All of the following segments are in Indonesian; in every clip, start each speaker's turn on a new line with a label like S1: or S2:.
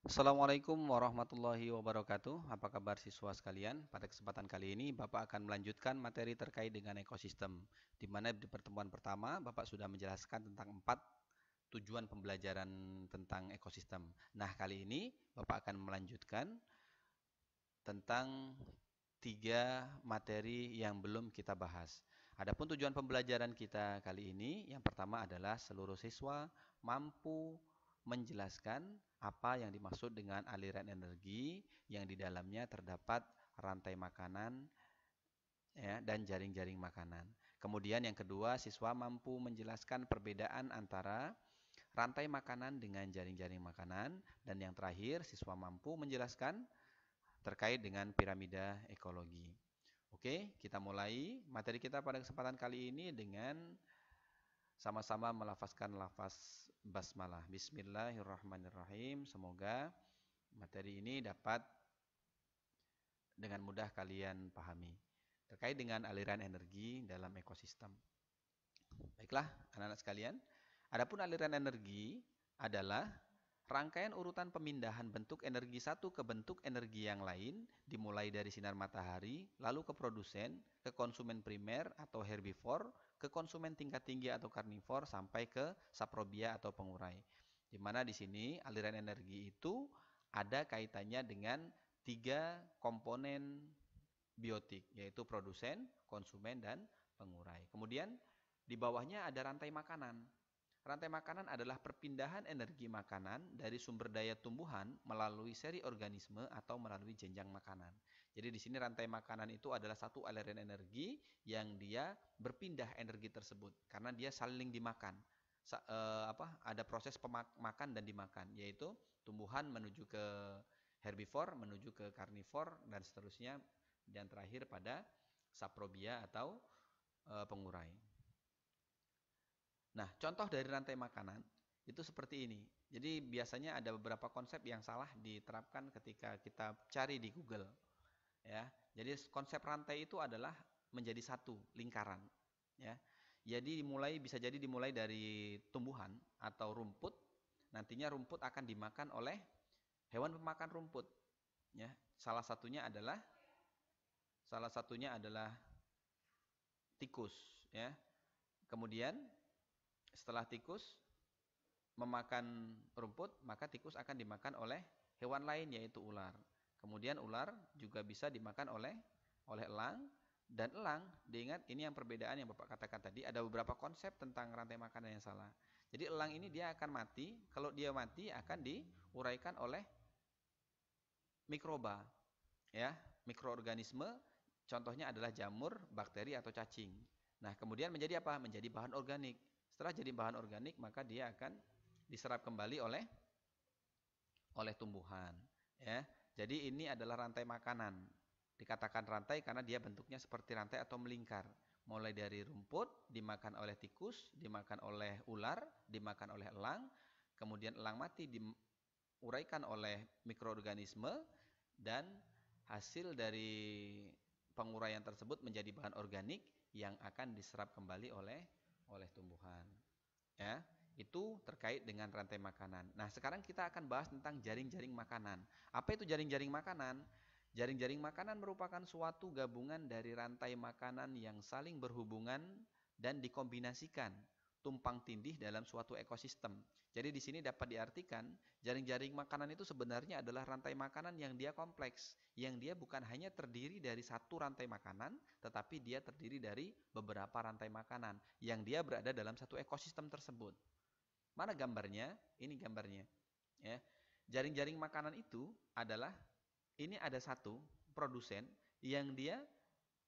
S1: Assalamualaikum warahmatullahi wabarakatuh. Apa kabar siswa sekalian? Pada kesempatan kali ini, Bapak akan melanjutkan materi terkait dengan ekosistem, di mana di pertemuan pertama Bapak sudah menjelaskan tentang 4 tujuan pembelajaran tentang ekosistem. Nah, kali ini Bapak akan melanjutkan tentang 3 materi yang belum kita bahas. Adapun tujuan pembelajaran kita kali ini, yang pertama adalah seluruh siswa mampu menjelaskan apa yang dimaksud dengan aliran energi yang di dalamnya terdapat rantai makanan, ya, dan jaring-jaring makanan. Kemudian yang kedua, siswa mampu menjelaskan perbedaan antara rantai makanan dengan jaring-jaring makanan. Dan yang terakhir, siswa mampu menjelaskan terkait dengan piramida ekologi. Oke, kita mulai materi kita pada kesempatan kali ini dengan sama-sama melafazkan lafaz basmalah. Bismillahirrahmanirrahim. Semoga materi ini dapat dengan mudah kalian pahami. Terkait dengan aliran energi dalam ekosistem. Baiklah, anak-anak sekalian. Adapun aliran energi adalah rangkaian urutan pemindahan bentuk energi satu ke bentuk energi yang lain, dimulai dari sinar matahari, lalu ke produsen, ke konsumen primer atau herbivore, ke konsumen tingkat tinggi atau karnivor, sampai ke saprobia atau pengurai. Di mana di sini aliran energi itu ada kaitannya dengan 3 komponen biotik, yaitu produsen, konsumen, dan pengurai. Kemudian di bawahnya ada rantai makanan. Rantai makanan adalah perpindahan energi makanan dari sumber daya tumbuhan melalui seri organisme atau melalui jenjang makanan. Jadi di sini rantai makanan itu adalah satu aliran energi yang dia berpindah energi tersebut karena dia saling dimakan. Ada proses pemakan dan dimakan, yaitu tumbuhan menuju ke herbivore, menuju ke karnivor, dan seterusnya, dan terakhir pada saprobia atau pengurai. Nah, contoh dari rantai makanan itu seperti ini. Jadi biasanya ada beberapa konsep yang salah diterapkan ketika kita cari di Google, ya. Jadi konsep rantai itu adalah menjadi satu lingkaran, ya. Jadi bisa jadi dimulai dari tumbuhan atau rumput. Nantinya rumput akan dimakan oleh hewan pemakan rumput, ya. Salah satunya adalah tikus, ya. Kemudian setelah tikus memakan rumput, maka tikus akan dimakan oleh hewan lain, yaitu ular. Kemudian ular juga bisa dimakan oleh elang, dan elang, diingat ini yang perbedaan yang Bapak katakan tadi, ada beberapa konsep tentang rantai makanan yang salah. Jadi elang ini dia akan mati, kalau dia mati akan diuraikan oleh mikroba, ya, mikroorganisme. Contohnya adalah jamur, bakteri atau cacing. Nah, kemudian menjadi apa? Menjadi bahan organik. Setelah jadi bahan organik, maka dia akan diserap kembali oleh tumbuhan, ya. Jadi ini adalah rantai makanan. Dikatakan rantai karena dia bentuknya seperti rantai atau melingkar. Mulai dari rumput dimakan oleh tikus, dimakan oleh ular, dimakan oleh elang, kemudian elang mati diuraikan oleh mikroorganisme, dan hasil dari penguraian tersebut menjadi bahan organik yang akan diserap kembali oleh tumbuhan. Ya, itu terkait dengan rantai makanan. Nah, sekarang kita akan bahas tentang jaring-jaring makanan. Apa itu jaring-jaring makanan? Jaring-jaring makanan merupakan suatu gabungan dari rantai makanan yang saling berhubungan dan dikombinasikan tumpang tindih dalam suatu ekosistem. Jadi di sini dapat diartikan jaring-jaring makanan itu sebenarnya adalah rantai makanan yang dia kompleks, yang dia bukan hanya terdiri dari satu rantai makanan, tetapi dia terdiri dari beberapa rantai makanan yang dia berada dalam satu ekosistem tersebut. Mana gambarnya? Ini gambarnya. Ya. Jaring-jaring makanan itu adalah, ini ada satu produsen yang dia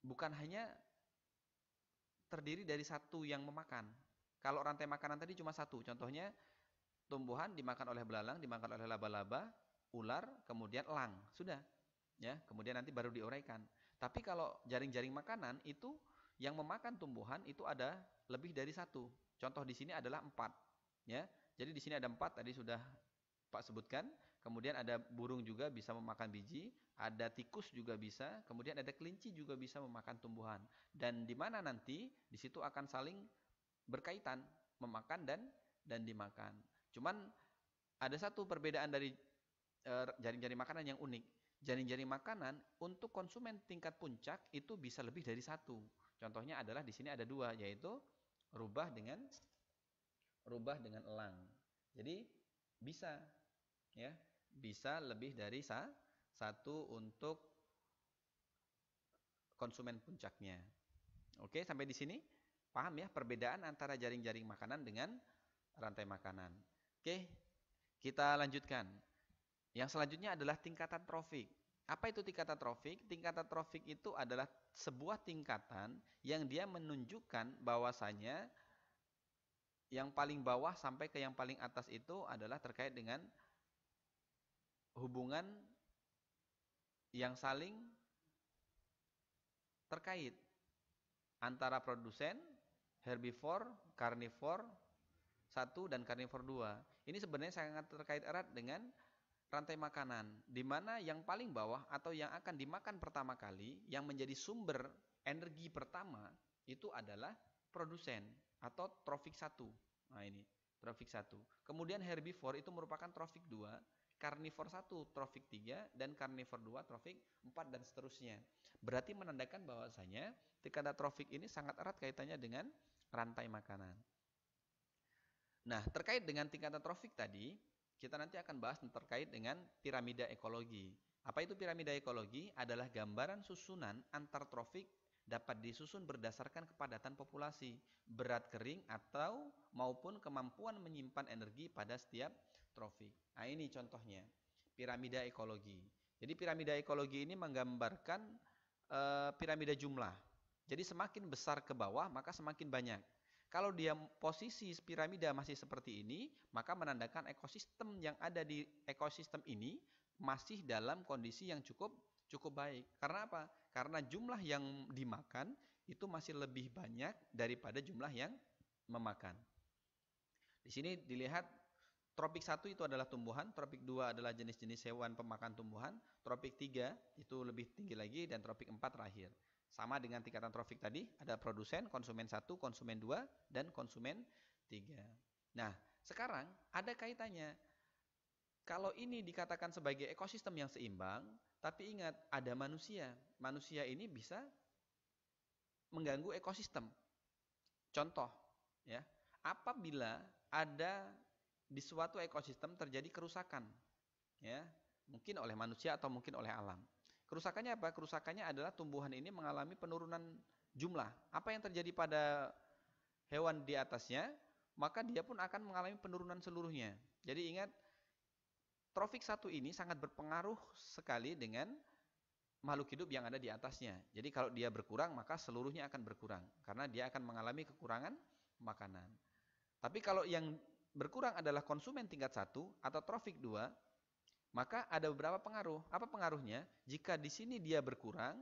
S1: bukan hanya terdiri dari satu yang memakan. Kalau rantai makanan tadi cuma satu, contohnya tumbuhan dimakan oleh belalang, dimakan oleh laba-laba, ular, kemudian elang, sudah. Ya, kemudian nanti baru diuraikan. Tapi kalau jaring-jaring makanan itu yang memakan tumbuhan itu ada lebih dari satu. Contoh di sini adalah 4. Ya, jadi di sini ada 4 tadi sudah Pak sebutkan. Kemudian ada burung juga bisa memakan biji, ada tikus juga bisa, kemudian ada kelinci juga bisa memakan tumbuhan. Dan di mana nanti di situ akan saling berkaitan, memakan dan dimakan. Cuman ada satu perbedaan dari jaring-jaring makanan yang unik. Jaring-jaring makanan untuk konsumen tingkat puncak itu bisa lebih dari satu. Contohnya adalah di sini ada dua, yaitu rubah dengan elang. Jadi bisa, ya, bisa lebih dari satu untuk konsumen puncaknya. Oke, sampai di sini paham ya perbedaan antara jaring-jaring makanan dengan rantai makanan. Oke, kita lanjutkan. Yang selanjutnya adalah tingkatan trofik. Apa itu tingkatan trofik? Tingkatan trofik itu adalah sebuah tingkatan yang dia menunjukkan bahwasanya yang paling bawah sampai ke yang paling atas itu adalah terkait dengan hubungan yang saling terkait antara produsen, herbivore, carnivore 1 dan carnivore 2. Ini sebenarnya sangat terkait erat dengan rantai makanan, di mana yang paling bawah atau yang akan dimakan pertama kali, yang menjadi sumber energi pertama, itu adalah produsen atau trofik 1. Nah ini, trofik 1. Kemudian herbivore itu merupakan trofik 2, carnivore 1, trofik 3, dan carnivore 2, trofik 4, dan seterusnya. Berarti menandakan bahwasanya tingkatan trofik ini sangat erat kaitannya dengan rantai makanan. Nah, terkait dengan tingkatan trofik tadi, kita nanti akan bahas terkait dengan piramida ekologi. Apa itu piramida ekologi? Adalah gambaran susunan antar trofik dapat disusun berdasarkan kepadatan populasi, berat kering atau maupun kemampuan menyimpan energi pada setiap trofik. Nah, ini contohnya, piramida ekologi. Jadi piramida ekologi ini menggambarkan piramida jumlah. Jadi semakin besar ke bawah, maka semakin banyak. Kalau dia posisi piramida masih seperti ini, maka menandakan ekosistem yang ada di ekosistem ini masih dalam kondisi yang cukup baik. Karena apa? Karena jumlah yang dimakan itu masih lebih banyak daripada jumlah yang memakan. Di sini dilihat tropik 1 itu adalah tumbuhan, tropik 2 adalah jenis-jenis hewan pemakan tumbuhan, tropik 3 itu lebih tinggi lagi, dan tropik 4 terakhir. Sama dengan tingkatan trofik tadi, ada produsen, konsumen 1, konsumen 2, dan konsumen 3. Nah, sekarang ada kaitannya. Kalau ini dikatakan sebagai ekosistem yang seimbang, tapi ingat, ada manusia. Manusia ini bisa mengganggu ekosistem. Contoh, ya, apabila ada di suatu ekosistem terjadi kerusakan, ya, mungkin oleh manusia atau mungkin oleh alam. Kerusakannya apa? Kerusakannya adalah tumbuhan ini mengalami penurunan jumlah. Apa yang terjadi pada hewan di atasnya, maka dia pun akan mengalami penurunan seluruhnya. Jadi ingat, trofik 1 ini sangat berpengaruh sekali dengan makhluk hidup yang ada di atasnya. Jadi kalau dia berkurang, maka seluruhnya akan berkurang, karena dia akan mengalami kekurangan makanan. Tapi kalau yang berkurang adalah konsumen tingkat 1 atau trofik 2, maka ada beberapa pengaruh. Apa pengaruhnya? Jika di sini dia berkurang,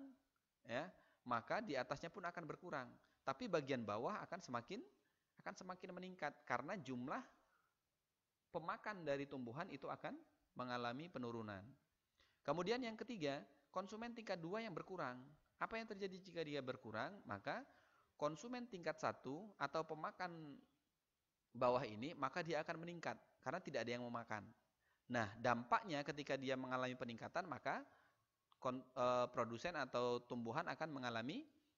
S1: ya, maka di atasnya pun akan berkurang. Tapi bagian bawah akan semakin meningkat karena jumlah pemakan dari tumbuhan itu akan mengalami penurunan. Kemudian yang ketiga, konsumen tingkat 2 yang berkurang. Apa yang terjadi jika dia berkurang? Maka konsumen tingkat 1 atau pemakan bawah ini, maka dia akan meningkat karena tidak ada yang memakan. Nah, dampaknya ketika dia mengalami peningkatan, maka produsen atau tumbuhan akan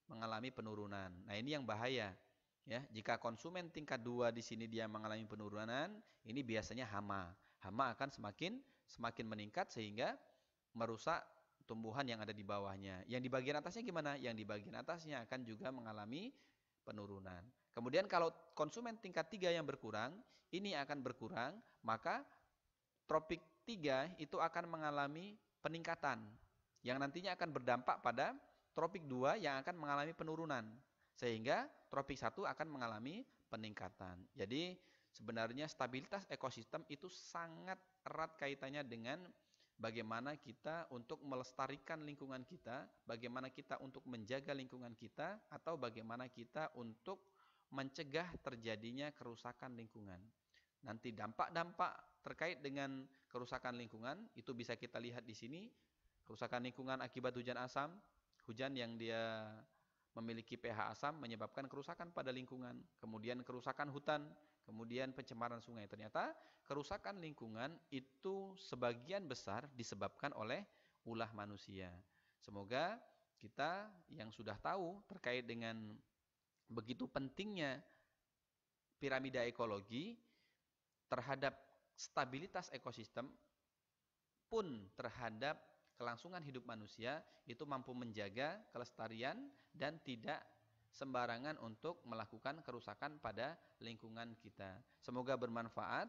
S1: mengalami penurunan. Nah, ini yang bahaya. Ya, jika konsumen tingkat 2 di sini dia mengalami penurunan, ini biasanya hama. Hama akan semakin meningkat sehingga merusak tumbuhan yang ada di bawahnya. Yang di bagian atasnya gimana? Yang di bagian atasnya akan juga mengalami penurunan. Kemudian kalau konsumen tingkat 3 yang berkurang, ini akan berkurang, maka tropik 3 itu akan mengalami peningkatan yang nantinya akan berdampak pada tropik 2 yang akan mengalami penurunan. Sehingga tropik 1 akan mengalami peningkatan. Jadi sebenarnya stabilitas ekosistem itu sangat erat kaitannya dengan bagaimana kita untuk melestarikan lingkungan kita, bagaimana kita untuk menjaga lingkungan kita, atau bagaimana kita untuk mencegah terjadinya kerusakan lingkungan. Nanti dampak-dampak terkait dengan kerusakan lingkungan itu bisa kita lihat di sini. Kerusakan lingkungan akibat hujan asam, hujan yang dia memiliki pH asam menyebabkan kerusakan pada lingkungan. Kemudian kerusakan hutan kemudian pencemaran sungai. Ternyata kerusakan lingkungan itu sebagian besar disebabkan oleh ulah manusia. Semoga kita yang sudah tahu terkait dengan begitu pentingnya piramida ekologi terhadap stabilitas ekosistem pun terhadap kelangsungan hidup manusia itu mampu menjaga kelestarian dan tidak sembarangan untuk melakukan kerusakan pada lingkungan kita. Semoga bermanfaat.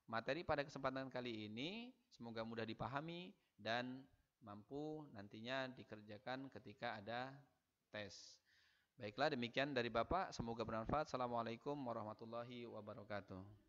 S1: Materi pada kesempatan kali ini semoga mudah dipahami dan mampu nantinya dikerjakan ketika ada tes. Baiklah, demikian dari Bapak. Semoga bermanfaat. Assalamualaikum warahmatullahi wabarakatuh.